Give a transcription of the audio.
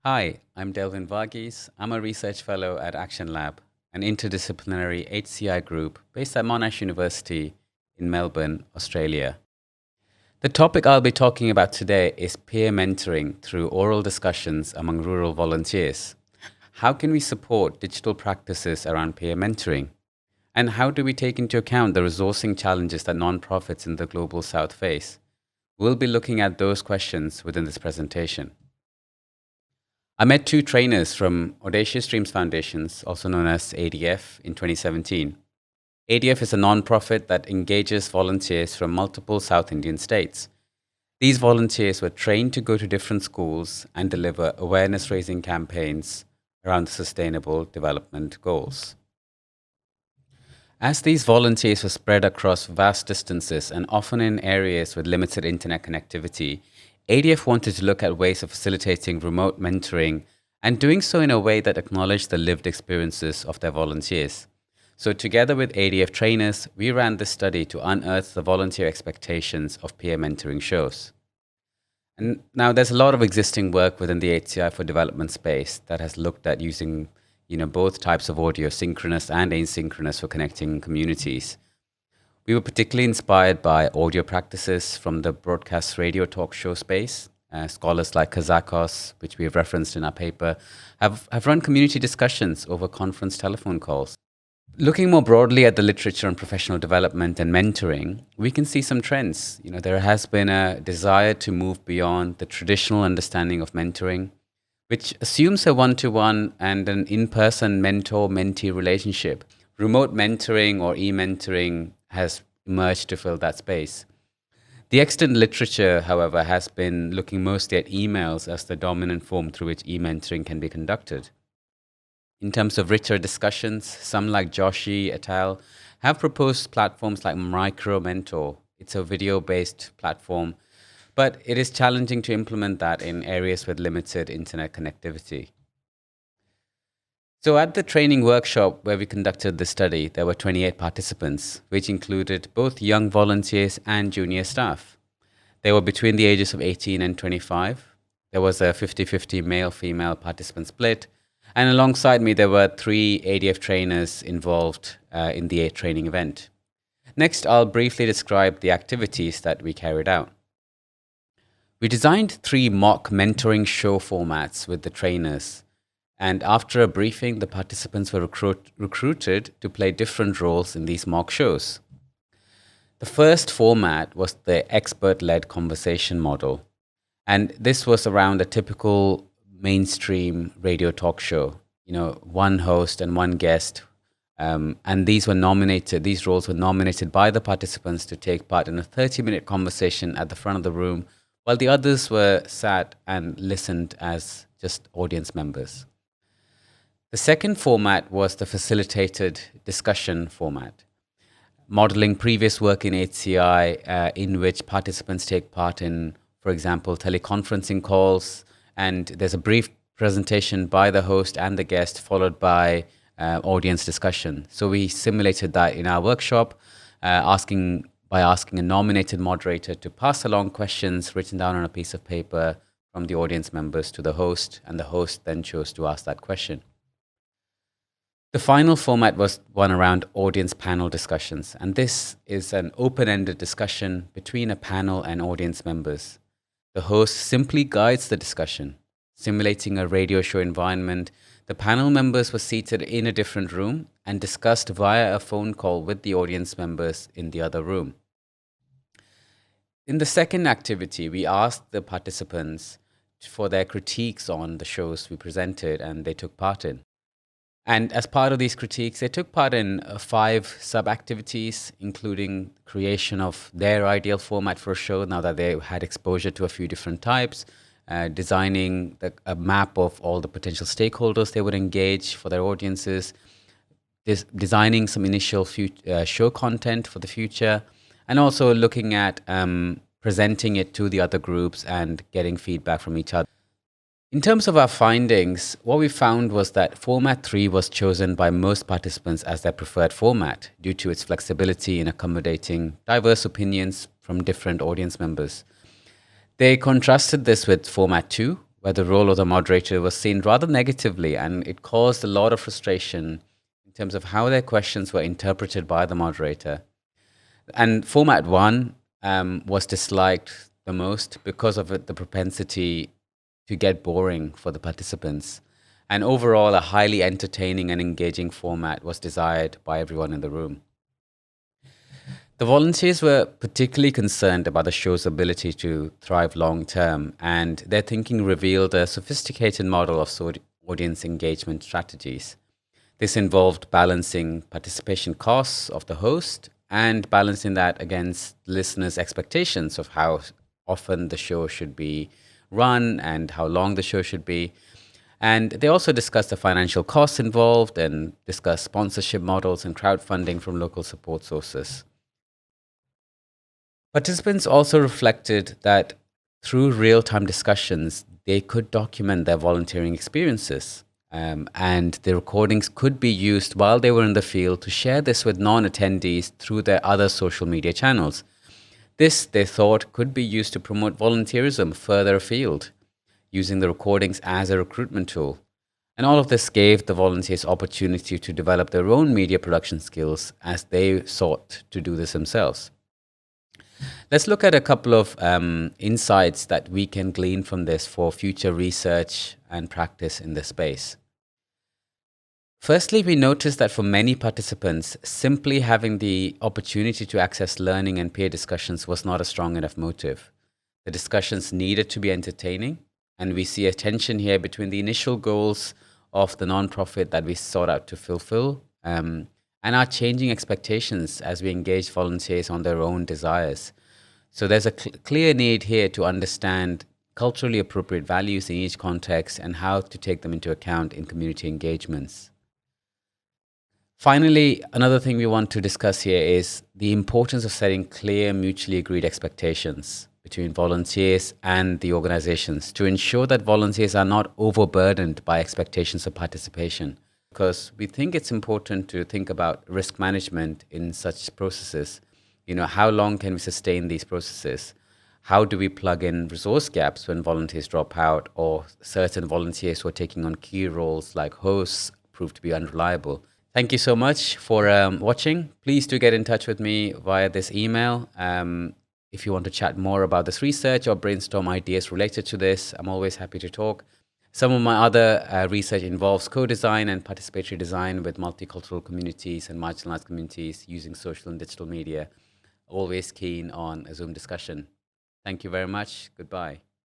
Hi, I'm Delvin Varghese. I'm a research fellow at Action Lab, an interdisciplinary HCI group based at Monash University in Melbourne, Australia. The topic I'll be talking about today is peer mentoring through oral discussions among rural volunteers. How can we support digital practices around peer mentoring? And how do we take into account the resourcing challenges that nonprofits in the global south face? We'll be looking at those questions within this presentation. I met two trainers from Audacious Dreams Foundations, also known as ADF, in 2017. ADF is a nonprofit that engages volunteers from multiple South Indian states. These volunteers were trained to go to different schools and deliver awareness raising campaigns around the Sustainable Development Goals. As these volunteers were spread across vast distances and often in areas with limited internet connectivity, ADF wanted to look at ways of facilitating remote mentoring and doing so in a way that acknowledged the lived experiences of their volunteers. So together with ADF trainers, we ran this study to unearth the volunteer expectations of peer mentoring shows. And now there's a lot of existing work within the HCI for development space that has looked at using both types of audio, synchronous and asynchronous, for connecting communities. We were particularly inspired by audio practices from the broadcast radio talk show space. Scholars like Kazakos, which we have referenced in our paper, have run community discussions over conference telephone calls. Looking more broadly at the literature on professional development and mentoring, we can see some trends. There has been a desire to move beyond the traditional understanding of mentoring, which assumes a one-to-one and an in-person mentor-mentee relationship. Remote mentoring or e-mentoring has emerged to fill that space. The extant literature, however, has been looking mostly at emails as the dominant form through which e-mentoring can be conducted. In terms of richer discussions, some like Joshi et al. Have proposed platforms like Micro-Mentor. It's a video-based platform, but it is challenging to implement that in areas with limited internet connectivity. So at the training workshop where we conducted the study, there were 28 participants, which included both young volunteers and junior staff. They were between the ages of 18 and 25. There was a 50-50 male-female participant split. And alongside me, there were 3 ADF trainers involved in the training event. Next, I'll briefly describe the activities that we carried out. We designed 3 mock mentoring show formats with the trainers. And after a briefing, the participants were recruited to play different roles in these mock shows. The first format was the expert-led conversation model. And this was around a typical mainstream radio talk show. One host and one guest. And these roles were nominated by the participants to take part in a 30-minute conversation at the front of the room, while the others were sat and listened as just audience members. The second format was the facilitated discussion format, modeling previous work in HCI in which participants take part in, for example, teleconferencing calls, and there's a brief presentation by the host and the guest followed by audience discussion. So we simulated that in our workshop, asking a nominated moderator to pass along questions written down on a piece of paper from the audience members to the host, and the host then chose to ask that question. The final format was one around audience panel discussions, and this is an open-ended discussion between a panel and audience members. The host simply guides the discussion. Simulating a radio show environment, the panel members were seated in a different room and discussed via a phone call with the audience members in the other room. In the second activity, we asked the participants for their critiques on the shows we presented and they took part in. And as part of these critiques, they took part in 5 sub-activities, including creation of their ideal format for a show now that they had exposure to a few different types, designing a map of all the potential stakeholders they would engage for their audiences, designing some initial show content for the future, and also looking at presenting it to the other groups and getting feedback from each other. In terms of our findings, what we found was that Format 3 was chosen by most participants as their preferred format due to its flexibility in accommodating diverse opinions from different audience members. They contrasted this with Format 2, where the role of the moderator was seen rather negatively, and it caused a lot of frustration in terms of how their questions were interpreted by the moderator. And format one was disliked the most because of the propensity to get boring for the participants. And overall, a highly entertaining and engaging format was desired by everyone in the room. The volunteers were particularly concerned about the show's ability to thrive long term, and their thinking revealed a sophisticated model of audience engagement strategies. This involved balancing participation costs of the host and balancing that against listeners' expectations of how often the show should be run and how long the show should be. And they also discussed the financial costs involved and discussed sponsorship models and crowdfunding from local support sources. Participants also reflected that through real-time discussions, they could document their volunteering experiences. And the recordings could be used while they were in the field to share this with non-attendees through their other social media channels. This, they thought, could be used to promote volunteerism further afield, using the recordings as a recruitment tool. And all of this gave the volunteers opportunity to develop their own media production skills as they sought to do this themselves. Let's look at a couple of insights that we can glean from this for future research and practice in this space. Firstly, we noticed that for many participants, simply having the opportunity to access learning and peer discussions was not a strong enough motive. The discussions needed to be entertaining, and we see a tension here between the initial goals of the nonprofit that we sought out to fulfill and our changing expectations as we engage volunteers on their own desires. So there's a clear need here to understand culturally appropriate values in each context and how to take them into account in community engagements. Finally, another thing we want to discuss here is the importance of setting clear, mutually agreed expectations between volunteers and the organizations to ensure that volunteers are not overburdened by expectations of participation. Because we think it's important to think about risk management in such processes. You know, how long can we sustain these processes? How do we plug in resource gaps when volunteers drop out or certain volunteers who are taking on key roles like hosts prove to be unreliable? Thank you so much for watching. Please do get in touch with me via this email. If you want to chat more about this research or brainstorm ideas related to this, I'm always happy to talk. Some of my other research involves co-design and participatory design with multicultural communities and marginalized communities using social and digital media. Always keen on a Zoom discussion. Thank you very much. Goodbye.